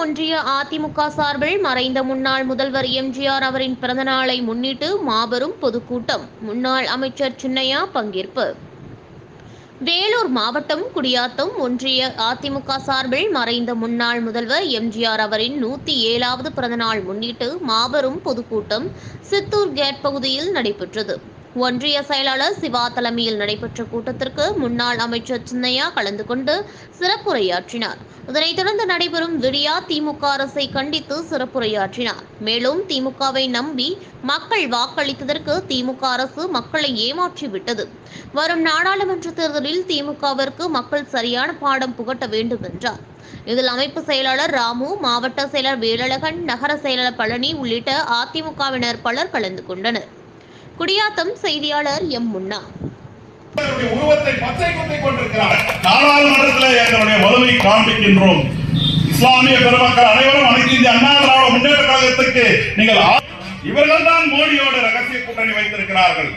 ஒன்றிய அதிமுக சார்பில் மறைந்த முன்னாள் முதல்வர் எம்ஜிஆர் அவரின் பிறந்தநாளை முன்னிட்டு மாபெரும் பொதுக்கூட்டம். முன்னாள் அமைச்சர் சின்னையா பங்கேற்பு. வேலூர் மாவட்டம் குடியாத்தம் ஒன்றிய அதிமுக சார்பில் மறைந்த முன்னாள் முதல்வர் எம்ஜிஆர் அவரின் 107வது பிறந்தநாள் முன்னிட்டு மாபெரும் பொதுக்கூட்டம் சித்தூர் கேட் பகுதியில் நடைபெற்றது. ஒன்றிய செயலாளர் சிவா தலைமையில் நடைபெற்ற கூட்டத்திற்கு முன்னாள் அமைச்சர் சின்னையா கலந்து கொண்டு சிறப்புரையாற்றினார். இதனைத் தொடர்ந்து நடைபெறும் விடியா திமுக அரசை கண்டித்து சிறப்புரையாற்றினார். மேலும் திமுகவை நம்பி மக்கள் வாக்களித்ததற்கு திமுக அரசு மக்களை ஏமாற்றிவிட்டது. வரும் நாடாளுமன்ற தேர்தலில் திமுகவிற்கு மக்கள் சரியான பாடம் புகட்ட வேண்டும் என்றார். இதில் அமைப்பு செயலாளர் ராமு, மாவட்ட செயலர் வேலழகன், நகர செயலாளர் பழனி உள்ளிட்ட அதிமுகவினர் பலர் கலந்து கொண்டனர். குடியாத்தம் செய்தியாளர் எம். முன்னா. உருவத்தை பச்சை குத்தி கொண்டிருக்கிறார். நாடாளுமன்றத்தில் எங்களுடைய வலுவை காண்பிக்கின்றோம். இஸ்லாமிய பெருமக்கள் அனைவரும் அனைத்து இந்திய அண்ணா திராவிட முன்னேற்ற கழகத்துக்கு நீங்கள் இவர்கள் தான் மோடியோட ரகசிய கூட்டணி வைத்திருக்கிறார்கள்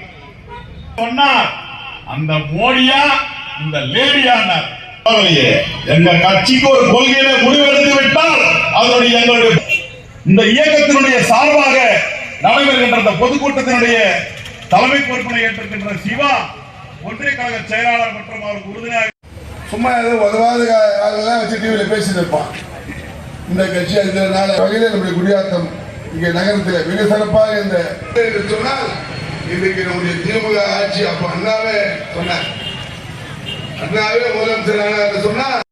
சொன்னார். அந்த மோடியா இந்த லேடியானார். எங்க கட்சிக்கு ஒரு கொள்கையில முடிவெடுத்து விட்டால் அதனுடைய எங்களுடைய இந்த இயக்கத்தினுடைய சார்பாக நடைபெறுகின்ற இந்த பொதுக்கூட்டத்தினுடைய தலைமை பொறுப்பினை ஏற்றிருக்கின்ற சிவா ஒன்றிய கழக செயலாளர் மற்றும் அவருக்கு உறுதுணையாக சும்மா ஏதோ உதவாத வச்சு டிவியில் பேசிட்டு இருப்பான். இந்த கட்சி அதனால வகையில் நம்முடைய குடியாத்தம் இங்கே நகரத்தில் மிக சிறப்பாக இந்த சொன்னால் இன்றைக்கு நம்முடைய திமுக ஆட்சி அப்ப அண்ணாவே சொன்னார். அண்ணாவே முதலமைச்சர் சொன்னா